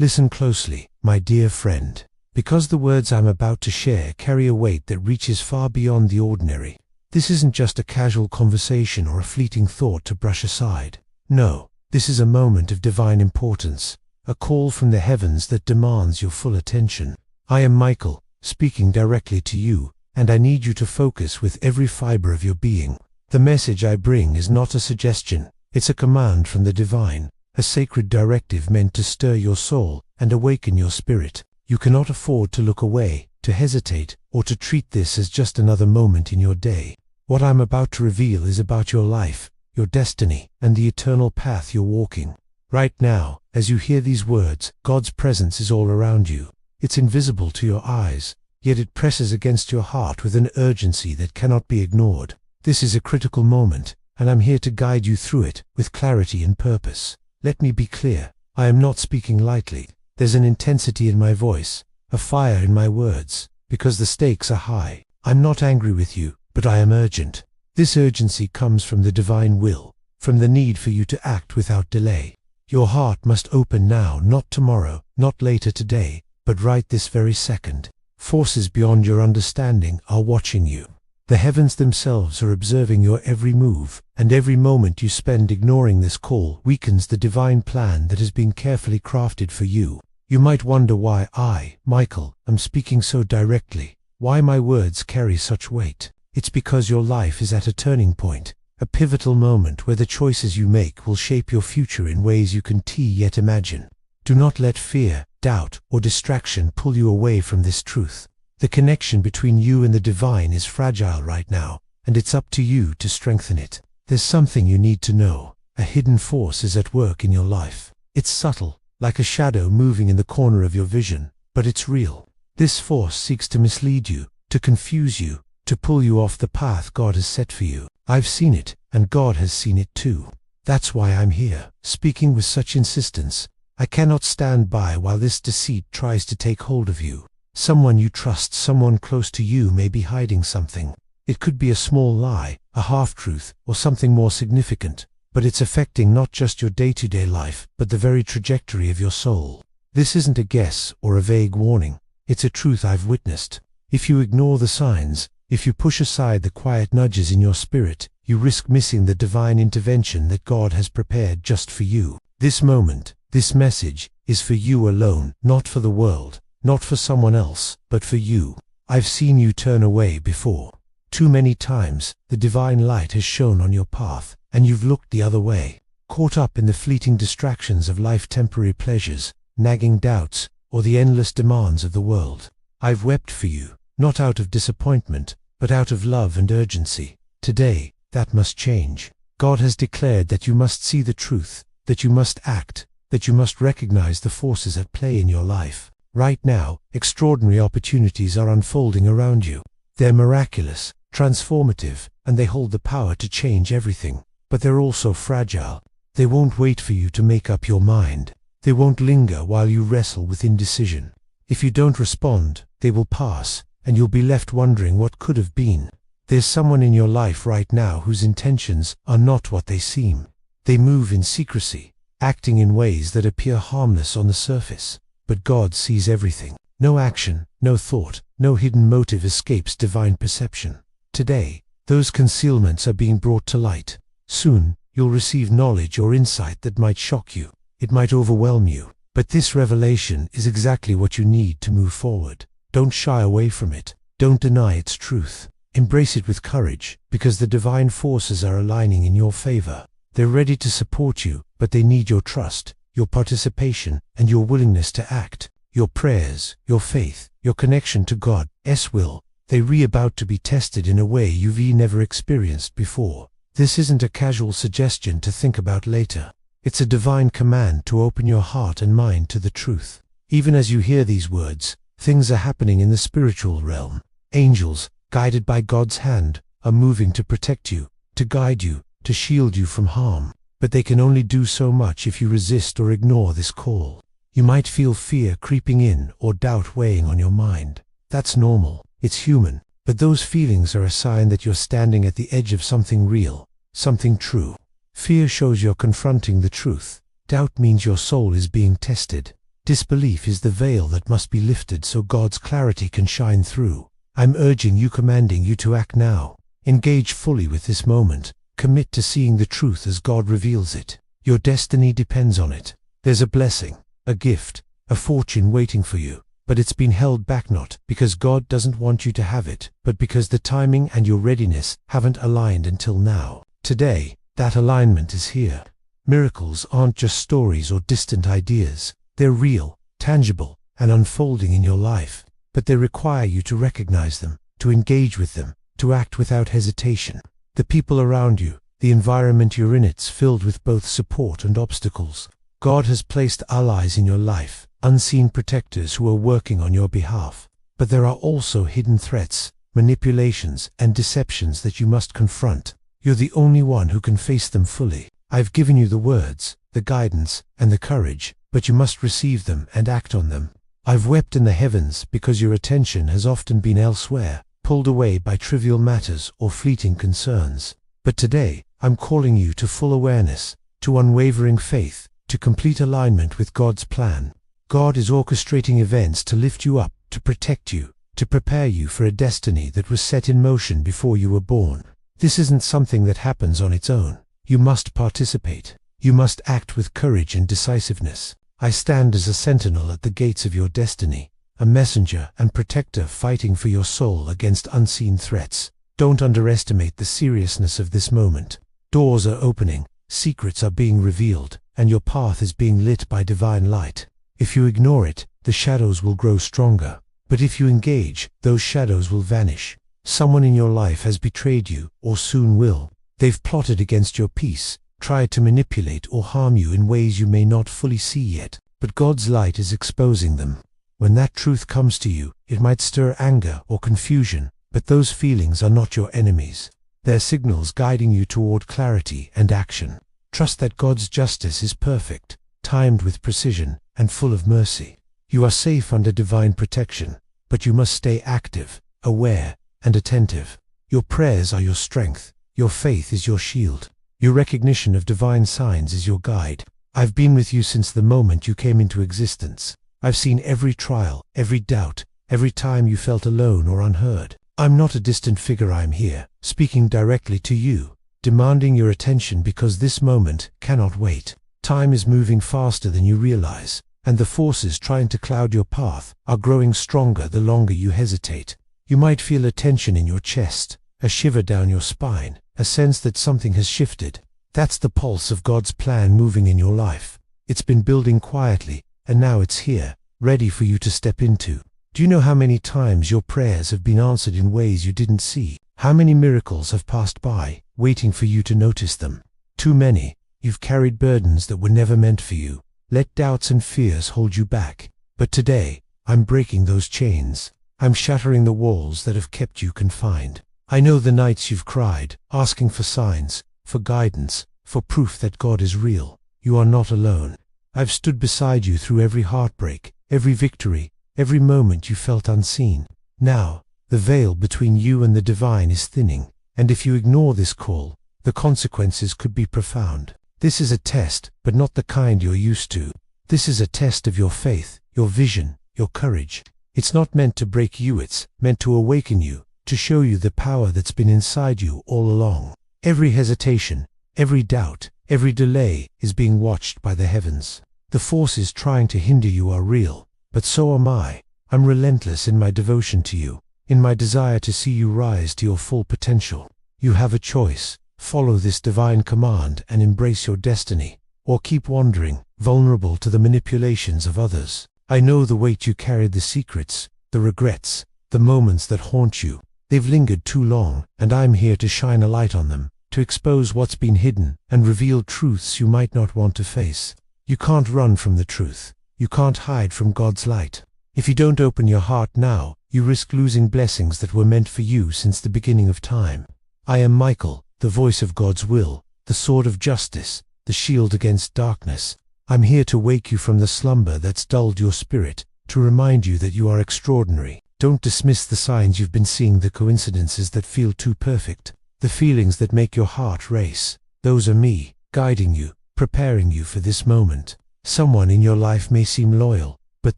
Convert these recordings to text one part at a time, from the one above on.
Listen closely, my dear friend, because the words I'm about to share carry a weight that reaches far beyond the ordinary. This isn't just a casual conversation or a fleeting thought to brush aside. No, this is a moment of divine importance, a call from the heavens that demands your full attention. I am Michael, speaking directly to you, and I need you to focus with every fiber of your being. The message I bring is not a suggestion, it's a command from the divine, a sacred directive meant to stir your soul and awaken your spirit. You cannot afford to look away, to hesitate, or to treat this as just another moment in your day. What I'm about to reveal is about your life, your destiny, and the eternal path you're walking. Right now, as you hear these words, God's presence is all around you. It's invisible to your eyes, yet it presses against your heart with an urgency that cannot be ignored. This is a critical moment, and I'm here to guide you through it with clarity and purpose. Let me be clear, I am not speaking lightly. There's an intensity in my voice, a fire in my words, because the stakes are high. I'm not angry with you, but I am urgent. This urgency comes from the divine will, from the need for you to act without delay. Your heart must open now, not tomorrow, not later today, but right this very second. Forces beyond your understanding are watching you. The heavens themselves are observing your every move, and every moment you spend ignoring this call weakens the divine plan that has been carefully crafted for you. You might wonder why I, Michael, am speaking so directly, why my words carry such weight. It's because your life is at a turning point, a pivotal moment where the choices you make will shape your future in ways you can yet imagine. Do not let fear, doubt, or distraction pull you away from this truth. The connection between you and the divine is fragile right now, and it's up to you to strengthen it. There's something you need to know. A hidden force is at work in your life. It's subtle, like a shadow moving in the corner of your vision, but it's real. This force seeks to mislead you, to confuse you, to pull you off the path God has set for you. I've seen it, and God has seen it too. That's why I'm here, speaking with such insistence. I cannot stand by while this deceit tries to take hold of you. Someone you trust, someone close to you may be hiding something. It could be a small lie, a half-truth, or something more significant, but it's affecting not just your day-to-day life, but the very trajectory of your soul. This isn't a guess or a vague warning. It's a truth I've witnessed. If you ignore the signs, if you push aside the quiet nudges in your spirit, you risk missing the divine intervention that God has prepared just for you. This moment, this message, is for you alone, not for the world. Not for someone else, but for you. I've seen you turn away before. Too many times, the divine light has shone on your path, and you've looked the other way, caught up in the fleeting distractions of life's temporary pleasures, nagging doubts, or the endless demands of the world. I've wept for you, not out of disappointment, but out of love and urgency. Today, that must change. God has declared that you must see the truth, that you must act, that you must recognize the forces at play in your life. Right now, extraordinary opportunities are unfolding around you. They're miraculous, transformative, and they hold the power to change everything. But they're also fragile. They won't wait for you to make up your mind. They won't linger while you wrestle with indecision. If you don't respond, they will pass, and you'll be left wondering what could have been. There's someone in your life right now whose intentions are not what they seem. They move in secrecy, acting in ways that appear harmless on the surface. But God sees everything. No action, no thought, no hidden motive escapes divine perception. Today, those concealments are being brought to light. Soon, you'll receive knowledge or insight that might shock you. It might overwhelm you. But this revelation is exactly what you need to move forward. Don't shy away from it. Don't deny its truth. Embrace it with courage, because the divine forces are aligning in your favor. They're ready to support you, but they need your trust, your participation, and your willingness to act. Your prayers, your faith, your connection to God's will, they're about to be tested in a way you've never experienced before. This isn't a casual suggestion to think about later. It's a divine command to open your heart and mind to the truth. Even as you hear these words, things are happening in the spiritual realm. Angels, guided by God's hand, are moving to protect you, to guide you, to shield you from harm. But they can only do so much if you resist or ignore this call. You might feel fear creeping in or doubt weighing on your mind. That's normal. It's human. But those feelings are a sign that you're standing at the edge of something real, something true. Fear shows you're confronting the truth. Doubt means your soul is being tested. Disbelief is the veil that must be lifted so God's clarity can shine through. I'm urging you, commanding you to act now. Engage fully with this moment. Commit to seeing the truth as God reveals it. Your destiny depends on it. There's a blessing, a gift, a fortune waiting for you, but it's been held back not because God doesn't want you to have it, but because the timing and your readiness haven't aligned until now. Today, that alignment is here. Miracles aren't just stories or distant ideas. They're real, tangible, and unfolding in your life, but they require you to recognize them, to engage with them, to act without hesitation. The people around you, the environment you're in, it's filled with both support and obstacles. God has placed allies in your life, unseen protectors who are working on your behalf. But there are also hidden threats, manipulations, and deceptions that you must confront. You're the only one who can face them fully. I've given you the words, the guidance, and the courage, but you must receive them and act on them. I've wept in the heavens because your attention has often been elsewhere, pulled away by trivial matters or fleeting concerns. But today, I'm calling you to full awareness, to unwavering faith, to complete alignment with God's plan. God is orchestrating events to lift you up, to protect you, to prepare you for a destiny that was set in motion before you were born. This isn't something that happens on its own. You must participate. You must act with courage and decisiveness. I stand as a sentinel at the gates of your destiny, a messenger and protector fighting for your soul against unseen threats. Don't underestimate the seriousness of this moment. Doors are opening, secrets are being revealed, and your path is being lit by divine light. If you ignore it, the shadows will grow stronger. But if you engage, those shadows will vanish. Someone in your life has betrayed you, or soon will. They've plotted against your peace, tried to manipulate or harm you in ways you may not fully see yet. But God's light is exposing them. When that truth comes to you, it might stir anger or confusion, but those feelings are not your enemies. They're signals guiding you toward clarity and action. Trust that God's justice is perfect, timed with precision, and full of mercy. You are safe under divine protection, but you must stay active, aware, and attentive. Your prayers are your strength. Your faith is your shield. Your recognition of divine signs is your guide. I've been with you since the moment you came into existence. I've seen every trial, every doubt, every time you felt alone or unheard. I'm not a distant figure. I'm here, speaking directly to you, demanding your attention because this moment cannot wait. Time is moving faster than you realize, and the forces trying to cloud your path are growing stronger the longer you hesitate. You might feel a tension in your chest, a shiver down your spine, a sense that something has shifted. That's the pulse of God's plan moving in your life. It's been building quietly, and now it's here, ready for you to step into. Do you know how many times your prayers have been answered in ways you didn't see? How many miracles have passed by, waiting for you to notice them? Too many. You've carried burdens that were never meant for you. Let doubts and fears hold you back. But today, I'm breaking those chains. I'm shattering the walls that have kept you confined. I know the nights you've cried, asking for signs, for guidance, for proof that God is real. You are not alone. I've stood beside you through every heartbreak, every victory, every moment you felt unseen. Now, the veil between you and the divine is thinning, and if you ignore this call, the consequences could be profound. This is a test, but not the kind you're used to. This is a test of your faith, your vision, your courage. It's not meant to break you, it's meant to awaken you, to show you the power that's been inside you all along. Every hesitation, every doubt, every delay is being watched by the heavens. The forces trying to hinder you are real, but so am I. I'm relentless in my devotion to you, in my desire to see you rise to your full potential. You have a choice. Follow this divine command and embrace your destiny, or keep wandering, vulnerable to the manipulations of others. I know the weight you carried, the secrets, the regrets, the moments that haunt you. They've lingered too long, and I'm here to shine a light on them, to expose what's been hidden and reveal truths you might not want to face. You can't run from the truth. You can't hide from God's light. If you don't open your heart now, you risk losing blessings that were meant for you since the beginning of time. I am Michael, the voice of God's will, the sword of justice, the shield against darkness. I'm here to wake you from the slumber that's dulled your spirit, to remind you that you are extraordinary. Don't dismiss the signs you've been seeing, the coincidences that feel too perfect, the feelings that make your heart race. Those are me, guiding you, preparing you for this moment. Someone in your life may seem loyal, but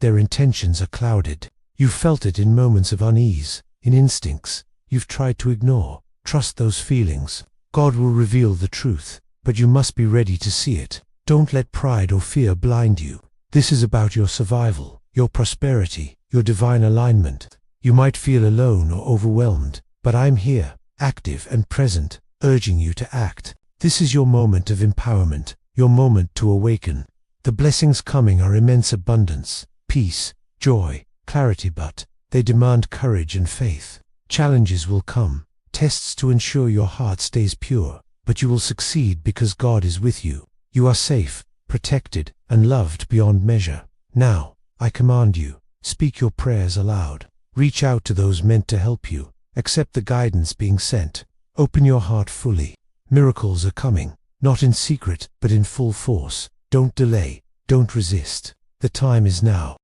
their intentions are clouded. You felt it in moments of unease, in instincts you've tried to ignore. Trust those feelings. God will reveal the truth, but you must be ready to see it. Don't let pride or fear blind you. This is about your survival, your prosperity, your divine alignment. You might feel alone or overwhelmed, but I'm here, active and present, urging you to act. This is your moment of empowerment, your moment to awaken. The blessings coming are immense abundance, peace, joy, clarity, but they demand courage and faith. Challenges will come, tests to ensure your heart stays pure, but you will succeed because God is with you. You are safe, protected, and loved beyond measure. Now, I command you, speak your prayers aloud. Reach out to those meant to help you. Accept the guidance being sent. Open your heart fully. Miracles are coming, not in secret, but in full force. Don't delay, don't resist. The time is now.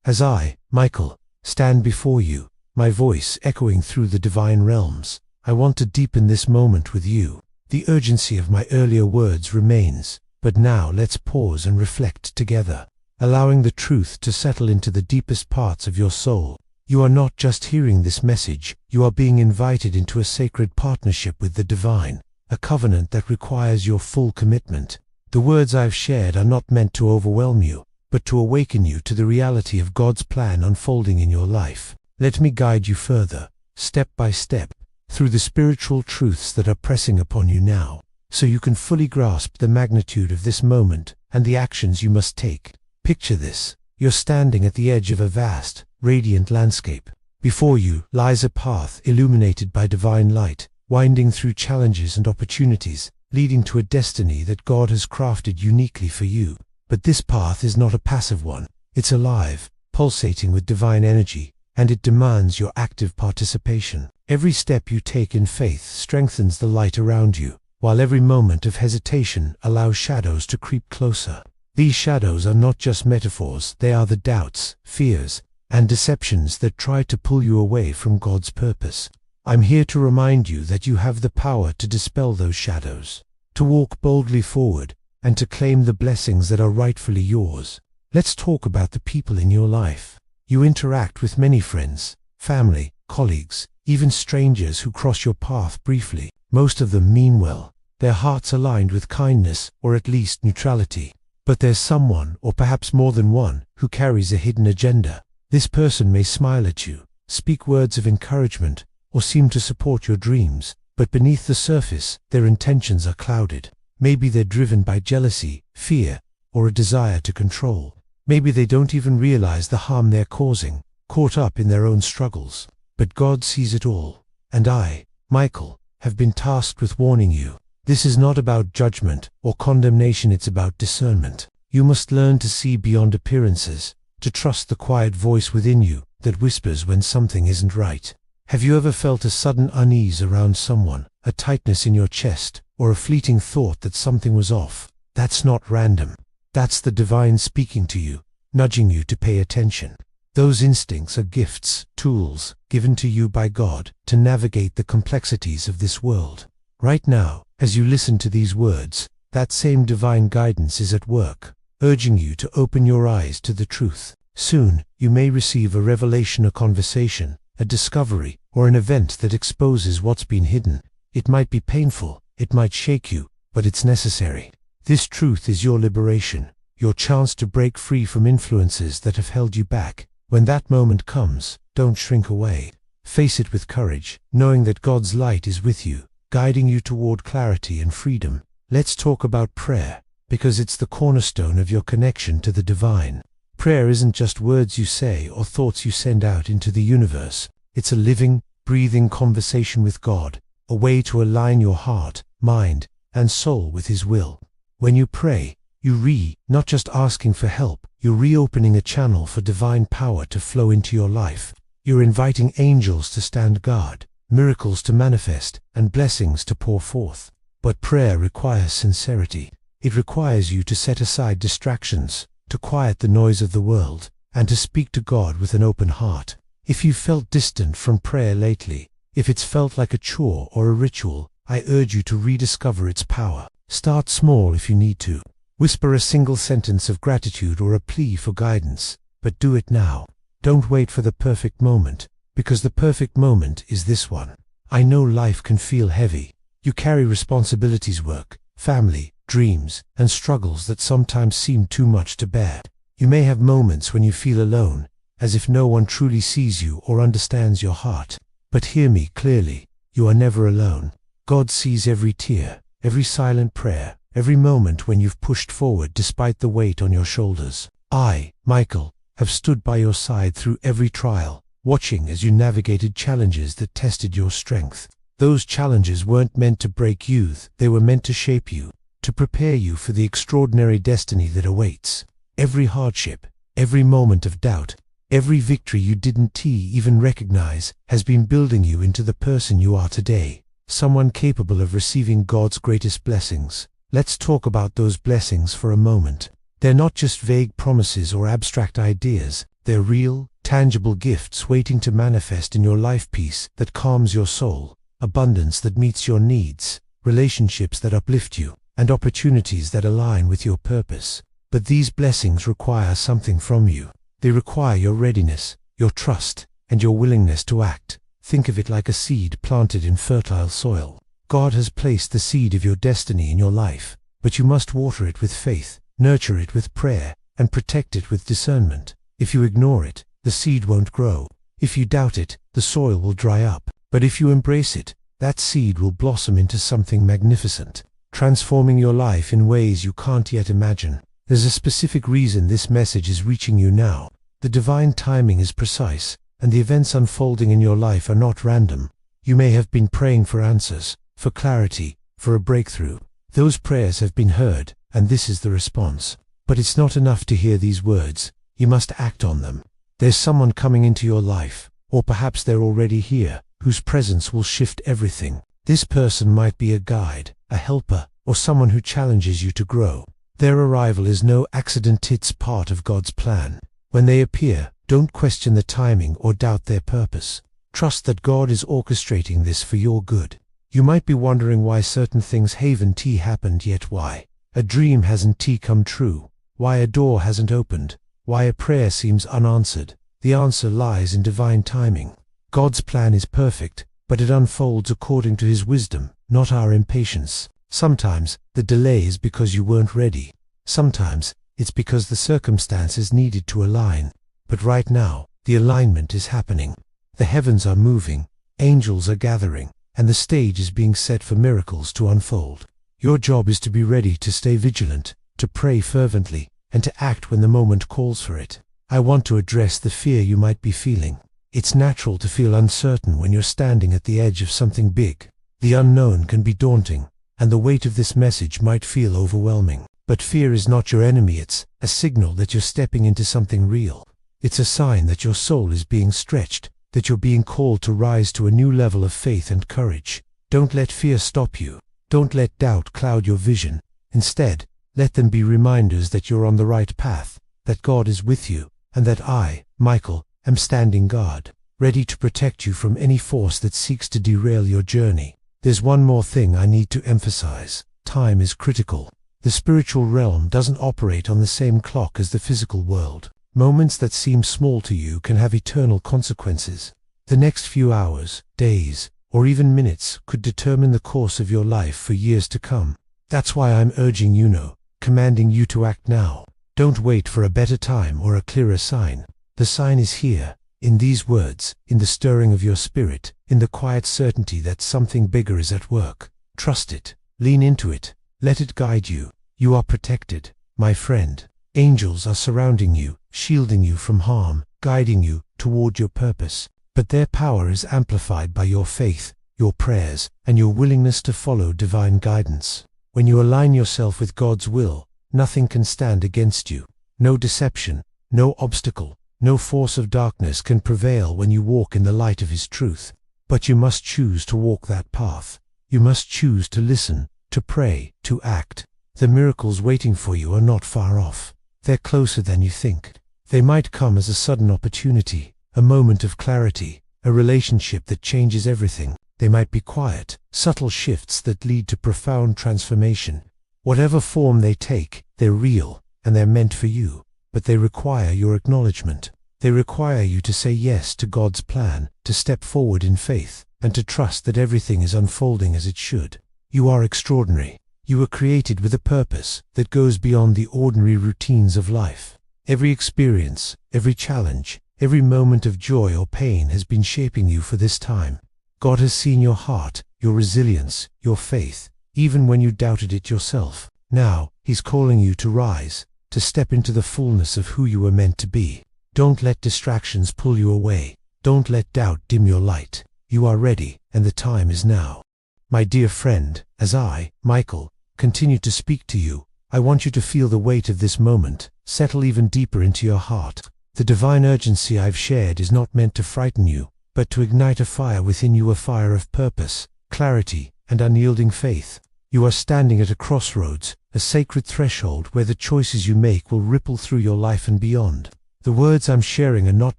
As I, Michael, stand before you, my voice echoing through the divine realms, I want to deepen this moment with you. The urgency of my earlier words remains, but now let's pause and reflect together, allowing the truth to settle into the deepest parts of your soul. You are not just hearing this message, you are being invited into a sacred partnership with the divine, a covenant that requires your full commitment. The words I've shared are not meant to overwhelm you, but to awaken you to the reality of God's plan unfolding in your life. Let me guide you further, step by step, through the spiritual truths that are pressing upon you now, so you can fully grasp the magnitude of this moment and the actions you must take. Picture this. You're standing at the edge of a vast, radiant landscape. Before you lies a path illuminated by divine light, winding through challenges and opportunities, leading to a destiny that God has crafted uniquely for you. But this path is not a passive one. It's alive, pulsating with divine energy, and it demands your active participation. Every step you take in faith strengthens the light around you, while every moment of hesitation allows shadows to creep closer. These shadows are not just metaphors, they are the doubts, fears, and deceptions that try to pull you away from God's purpose. I'm here to remind you that you have the power to dispel those shadows, to walk boldly forward, and to claim the blessings that are rightfully yours. Let's talk about the people in your life. You interact with many friends, family, colleagues, even strangers who cross your path briefly. Most of them mean well, their hearts aligned with kindness or at least neutrality. But there's someone, or perhaps more than one, who carries a hidden agenda. This person may smile at you, speak words of encouragement, or seem to support your dreams, but beneath the surface, their intentions are clouded. Maybe they're driven by jealousy, fear, or a desire to control. Maybe they don't even realize the harm they're causing, caught up in their own struggles. But God sees it all, and I, Michael, have been tasked with warning you. This is not about judgment or condemnation, it's about discernment. You must learn to see beyond appearances, to trust the quiet voice within you that whispers when something isn't right. Have you ever felt a sudden unease around someone, a tightness in your chest, or a fleeting thought that something was off? That's not random. That's the divine speaking to you, nudging you to pay attention. Those instincts are gifts, tools, given to you by God to navigate the complexities of this world. Right now, as you listen to these words, that same divine guidance is at work, urging you to open your eyes to the truth. Soon, you may receive a revelation, a conversation, a discovery, or an event that exposes what's been hidden. It might be painful, it might shake you, but it's necessary. This truth is your liberation, your chance to break free from influences that have held you back. When that moment comes, don't shrink away. Face it with courage, knowing that God's light is with you, guiding you toward clarity and freedom. Let's talk about prayer, because it's the cornerstone of your connection to the divine. Prayer isn't just words you say or thoughts you send out into the universe. It's a living, breathing conversation with God, a way to align your heart, mind, and soul with His will. When you pray, you're not just asking for help, you're reopening a channel for divine power to flow into your life. You're inviting angels to stand guard, miracles to manifest, and blessings to pour forth. But prayer requires sincerity. It requires you to set aside distractions, to quiet the noise of the world, and to speak to God with an open heart. If you've felt distant from prayer lately, if it's felt like a chore or a ritual, I urge you to rediscover its power. Start small if you need to. Whisper a single sentence of gratitude or a plea for guidance, but do it now. Don't wait for the perfect moment, because the perfect moment is this one. I know life can feel heavy. You carry responsibilities, work, family, dreams, and struggles that sometimes seem too much to bear. You may have moments when you feel alone, as if no one truly sees you or understands your heart. But hear me clearly, you are never alone. God sees every tear, every silent prayer, every moment when you've pushed forward despite the weight on your shoulders. I, Michael, have stood by your side through every trial, watching as you navigated challenges that tested your strength. Those challenges weren't meant to break you, they were meant to shape you, to prepare you for the extraordinary destiny that awaits. Every hardship, every moment of doubt, every victory you didn't even recognize has been building you into the person you are today, someone capable of receiving God's greatest blessings. Let's talk about those blessings for a moment. They're not just vague promises or abstract ideas, they're real, tangible gifts waiting to manifest in your life: peace that calms your soul, abundance that meets your needs, relationships that uplift you, and opportunities that align with your purpose. But these blessings require something from you. They require your readiness, your trust, and your willingness to act. Think of it like a seed planted in fertile soil. God has placed the seed of your destiny in your life, but you must water it with faith, nurture it with prayer, and protect it with discernment. If you ignore it, the seed won't grow. If you doubt it, the soil will dry up. But if you embrace it, that seed will blossom into something magnificent, transforming your life in ways you can't yet imagine. There's a specific reason this message is reaching you now. The divine timing is precise, and the events unfolding in your life are not random. You may have been praying for answers, for clarity, for a breakthrough. Those prayers have been heard, and this is the response. But it's not enough to hear these words. You must act on them. There's someone coming into your life, or perhaps they're already here, whose presence will shift everything. This person might be a guide, a helper, or someone who challenges you to grow. Their arrival is no accident, it's part of God's plan. When they appear, don't question the timing or doubt their purpose. Trust that God is orchestrating this for your good. You might be wondering why certain things haven't happened yet, why a dream hasn't come true, why a door hasn't opened, why a prayer seems unanswered. The answer lies in divine timing. God's plan is perfect, but it unfolds according to His wisdom, not our impatience. Sometimes the delay is because you weren't ready. Sometimes it's because the circumstances needed to align. But right now, the alignment is happening. The heavens are moving, angels are gathering, and the stage is being set for miracles to unfold. Your job is to be ready, to stay vigilant, to pray fervently, and to act when the moment calls for it. I want to address the fear you might be feeling. It's natural to feel uncertain when you're standing at the edge of something big. The unknown can be daunting, and the weight of this message might feel overwhelming. But fear is not your enemy. It's a signal that you're stepping into something real. It's a sign that your soul is being stretched, that you're being called to rise to a new level of faith and courage. Don't let fear stop you. Don't let doubt cloud your vision. Instead, let them be reminders that you're on the right path, that God is with you, and that I, Michael, am standing guard, ready to protect you from any force that seeks to derail your journey. There's one more thing I need to emphasize. Time is critical. The spiritual realm doesn't operate on the same clock as the physical world. Moments that seem small to you can have eternal consequences. The next few hours, days, or even minutes could determine the course of your life for years to come. That's why I'm urging you, commanding you to act now. Don't wait for a better time or a clearer sign. The sign is here, in these words, in the stirring of your spirit, in the quiet certainty that something bigger is at work. Trust it, lean into it, let it guide you. You are protected, my friend. Angels are surrounding you, shielding you from harm, guiding you toward your purpose. But their power is amplified by your faith, your prayers, and your willingness to follow divine guidance. When you align yourself with God's will, nothing can stand against you. No deception, no obstacle, no force of darkness can prevail when you walk in the light of His truth. But you must choose to walk that path. You must choose to listen, to pray, to act. The miracles waiting for you are not far off. They're closer than you think. They might come as a sudden opportunity, a moment of clarity, a relationship that changes everything. They might be quiet, subtle shifts that lead to profound transformation. Whatever form they take, they're real, and they're meant for you, but they require your acknowledgement. They require you to say yes to God's plan, to step forward in faith, and to trust that everything is unfolding as it should. You are extraordinary. You were created with a purpose that goes beyond the ordinary routines of life. Every experience, every challenge, every moment of joy or pain has been shaping you for this time. God has seen your heart, your resilience, your faith, even when you doubted it yourself. Now, He's calling you to rise, to step into the fullness of who you were meant to be. Don't let distractions pull you away. Don't let doubt dim your light. You are ready, and the time is now. My dear friend, as I, Michael, continue to speak to you, I want you to feel the weight of this moment settle even deeper into your heart. The divine urgency I've shared is not meant to frighten you, but to ignite a fire within you, a fire of purpose, clarity, and unyielding faith. You are standing at a crossroads, a sacred threshold where the choices you make will ripple through your life and beyond. The words I'm sharing are not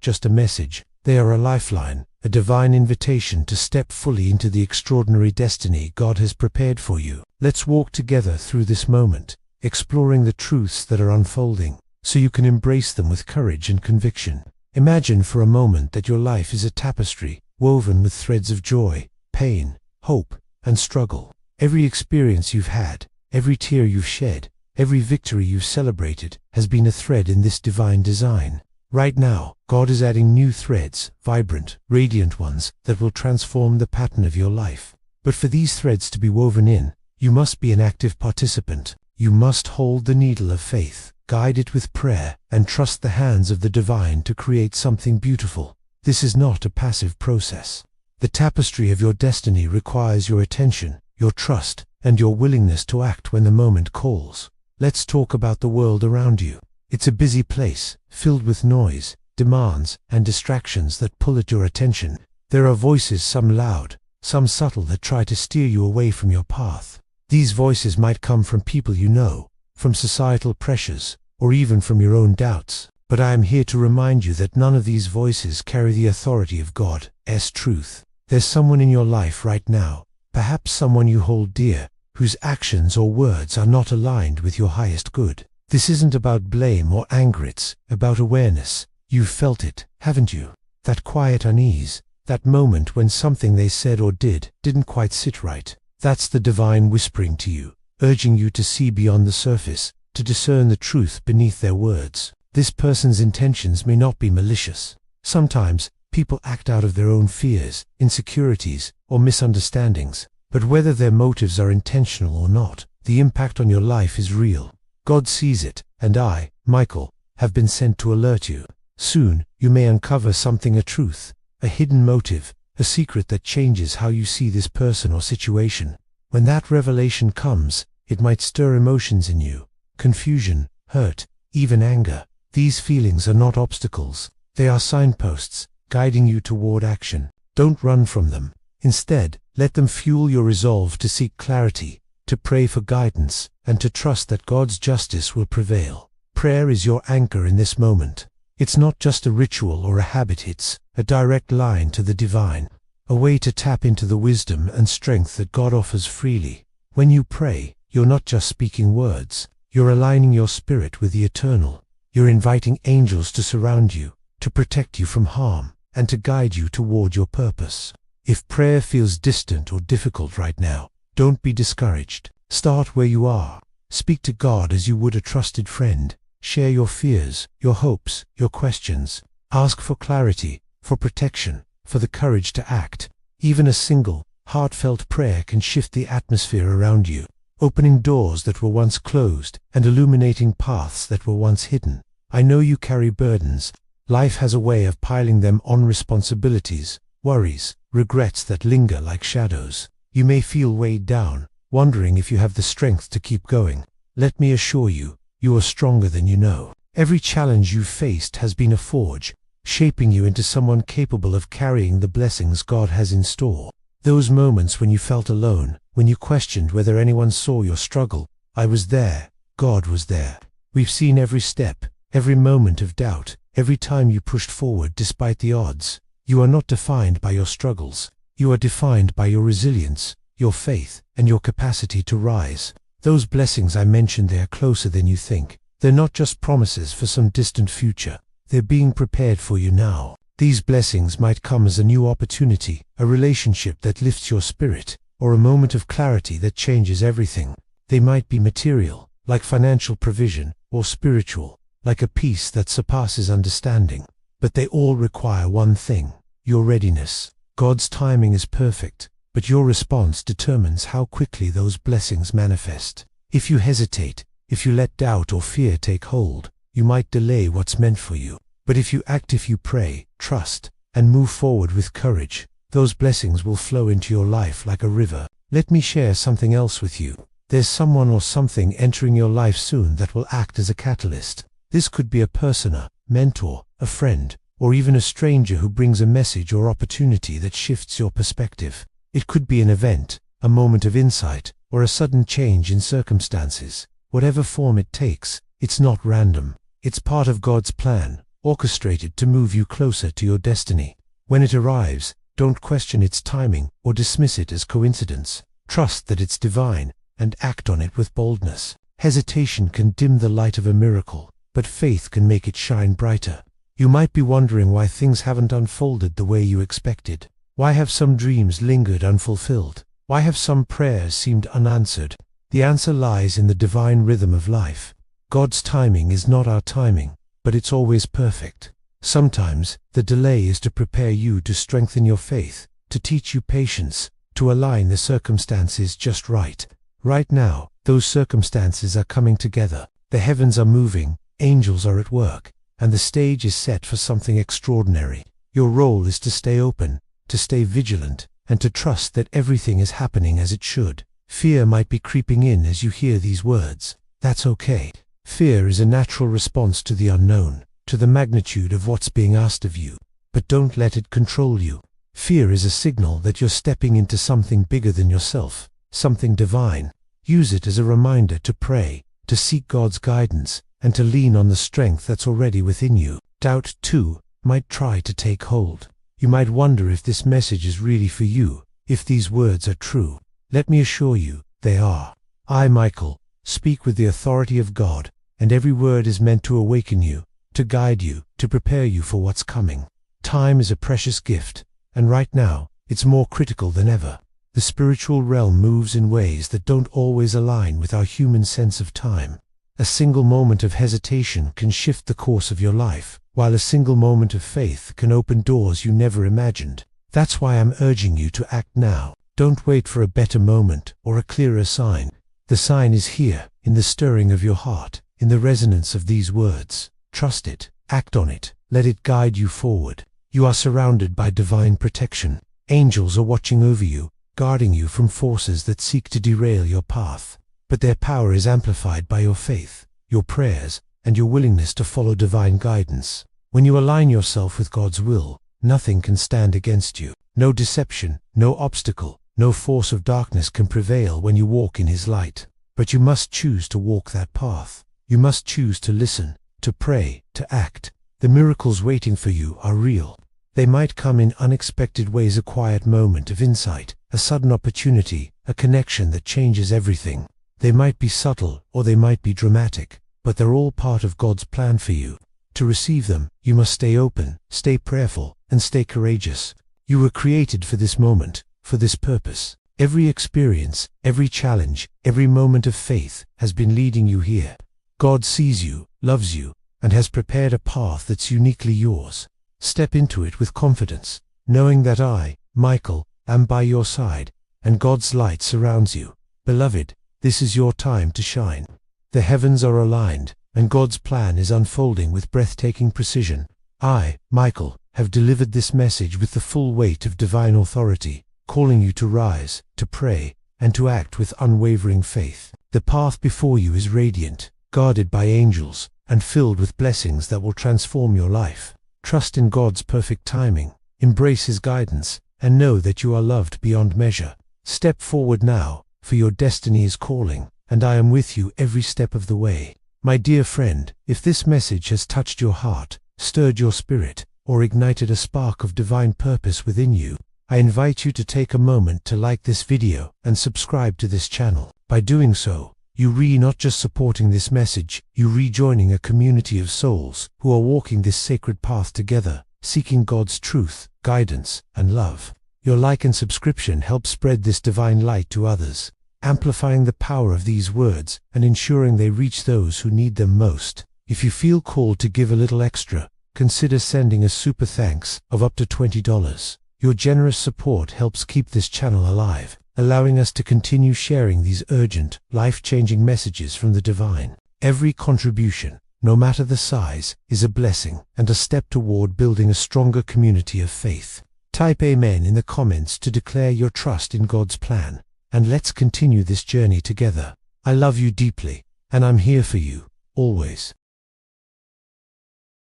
just a message, they are a lifeline, a divine invitation to step fully into the extraordinary destiny God has prepared for you. Let's walk together through this moment, exploring the truths that are unfolding, so you can embrace them with courage and conviction. Imagine for a moment that your life is a tapestry, woven with threads of joy, pain, hope, and struggle. Every experience you've had, every tear you've shed, every victory you've celebrated has been a thread in this divine design. Right now, God is adding new threads, vibrant, radiant ones, that will transform the pattern of your life. But for these threads to be woven in, you must be an active participant. You must hold the needle of faith, guide it with prayer, and trust the hands of the divine to create something beautiful. This is not a passive process. The tapestry of your destiny requires your attention, your trust, and your willingness to act when the moment calls. Let's talk about the world around you. It's a busy place, filled with noise, demands, and distractions that pull at your attention. There are voices, some loud, some subtle, that try to steer you away from your path. These voices might come from people you know, from societal pressures, or even from your own doubts. But I am here to remind you that none of these voices carry the authority of God's truth. There's someone in your life right now, perhaps someone you hold dear, whose actions or words are not aligned with your highest good. This isn't about blame or anger, it's about awareness. You've felt it, haven't you? That quiet unease, that moment when something they said or did didn't quite sit right. That's the divine whispering to you, urging you to see beyond the surface, to discern the truth beneath their words. This person's intentions may not be malicious. Sometimes, people act out of their own fears, insecurities, or misunderstandings. But whether their motives are intentional or not, the impact on your life is real. God sees it, and I, Michael, have been sent to alert you. Soon, you may uncover something, a truth, a hidden motive, a secret that changes how you see this person or situation. When that revelation comes, it might stir emotions in you, confusion, hurt, even anger. These feelings are not obstacles. They are signposts, guiding you toward action. Don't run from them. Instead, let them fuel your resolve to seek clarity, to pray for guidance, and to trust that God's justice will prevail. Prayer is your anchor in this moment. It's not just a ritual or a habit, it's a direct line to the divine, a way to tap into the wisdom and strength that God offers freely. When you pray, you're not just speaking words, you're aligning your spirit with the eternal. You're inviting angels to surround you, to protect you from harm, and to guide you toward your purpose. If prayer feels distant or difficult right now, don't be discouraged. Start where you are. Speak to God as you would a trusted friend. Share your fears, your hopes, your questions. Ask for clarity, for protection, for the courage to act. Even a single, heartfelt prayer can shift the atmosphere around you, opening doors that were once closed and illuminating paths that were once hidden. I know you carry burdens. Life has a way of piling them on: responsibilities, worries, regrets that linger like shadows. You may feel weighed down, wondering if you have the strength to keep going. Let me assure you, you are stronger than you know. Every challenge you've faced has been a forge, shaping you into someone capable of carrying the blessings God has in store. Those moments when you felt alone, when you questioned whether anyone saw your struggle, I was there, God was there. We've seen every step, every moment of doubt, every time you pushed forward despite the odds. You are not defined by your struggles. You are defined by your resilience, your faith, and your capacity to rise. Those blessings I mentioned, they are closer than you think. They're not just promises for some distant future. They're being prepared for you now. These blessings might come as a new opportunity, a relationship that lifts your spirit, or a moment of clarity that changes everything. They might be material, like financial provision, or spiritual, like a peace that surpasses understanding. But they all require one thing: your readiness. God's timing is perfect, but your response determines how quickly those blessings manifest. If you hesitate, if you let doubt or fear take hold, you might delay what's meant for you. But if you act, if you pray, trust, and move forward with courage, those blessings will flow into your life like a river. Let me share something else with you. There's someone or something entering your life soon that will act as a catalyst. This could be a person, a mentor, a friend, or even a stranger who brings a message or opportunity that shifts your perspective. It could be an event, a moment of insight, or a sudden change in circumstances. Whatever form it takes, it's not random. It's part of God's plan, orchestrated to move you closer to your destiny. When it arrives, don't question its timing or dismiss it as coincidence. Trust that it's divine and act on it with boldness. Hesitation can dim the light of a miracle, but faith can make it shine brighter. You might be wondering why things haven't unfolded the way you expected. Why have some dreams lingered unfulfilled? Why have some prayers seemed unanswered? The answer lies in the divine rhythm of life. God's timing is not our timing, but it's always perfect. Sometimes, the delay is to prepare you, to strengthen your faith, to teach you patience, to align the circumstances just right. Right now, those circumstances are coming together. The heavens are moving, angels are at work, and the stage is set for something extraordinary. Your role is to stay open, to stay vigilant, and to trust that everything is happening as it should. Fear might be creeping in as you hear these words. That's okay. Fear is a natural response to the unknown, to the magnitude of what's being asked of you. But don't let it control you. Fear is a signal that you're stepping into something bigger than yourself, something divine. Use it as a reminder to pray, to seek God's guidance, and to lean on the strength that's already within you. Doubt, too, might try to take hold. You might wonder if this message is really for you, if these words are true. Let me assure you, they are. I, Michael, speak with the authority of God, and every word is meant to awaken you, to guide you, to prepare you for what's coming. Time is a precious gift, and right now, it's more critical than ever. The spiritual realm moves in ways that don't always align with our human sense of time. A single moment of hesitation can shift the course of your life, while a single moment of faith can open doors you never imagined. That's why I'm urging you to act now. Don't wait for a better moment or a clearer sign. The sign is here, in the stirring of your heart, in the resonance of these words. Trust it, act on it, let it guide you forward. You are surrounded by divine protection. Angels are watching over you, guarding you from forces that seek to derail your path. But their power is amplified by your faith, your prayers, and your willingness to follow divine guidance. When you align yourself with God's will, nothing can stand against you. No deception, no obstacle, no force of darkness can prevail when you walk in His light. But you must choose to walk that path. You must choose to listen, to pray, to act. The miracles waiting for you are real. They might come in unexpected ways: a quiet moment of insight, a sudden opportunity, a connection that changes everything. They might be subtle or they might be dramatic, but they're all part of God's plan for you. To receive them, you must stay open, stay prayerful, and stay courageous. You were created for this moment, for this purpose. Every experience, every challenge, every moment of faith has been leading you here. God sees you, loves you, and has prepared a path that's uniquely yours. Step into it with confidence, knowing that I, Michael, am by your side, and God's light surrounds you. Beloved, this is your time to shine. The heavens are aligned, and God's plan is unfolding with breathtaking precision. I, Michael, have delivered this message with the full weight of divine authority, calling you to rise, to pray, and to act with unwavering faith. The path before you is radiant, guarded by angels, and filled with blessings that will transform your life. Trust in God's perfect timing, embrace His guidance, and know that you are loved beyond measure. Step forward now, for your destiny is calling, and I am with you every step of the way. My dear friend, if this message has touched your heart, stirred your spirit, or ignited a spark of divine purpose within you, I invite you to take a moment to like this video and subscribe to this channel. By doing so, You not just supporting this message, you rejoining a community of souls who are walking this sacred path together, seeking God's truth, guidance, and love. Your like and subscription help spread this divine light to others, amplifying the power of these words and ensuring they reach those who need them most. If you feel called to give a little extra, consider sending a super thanks of up to $20. Your generous support helps keep this channel alive, allowing us to continue sharing these urgent, life-changing messages from the divine. Every contribution, no matter the size, is a blessing and a step toward building a stronger community of faith. Type Amen in the comments to declare your trust in God's plan, and let's continue this journey together. I love you deeply, and I'm here for you, always.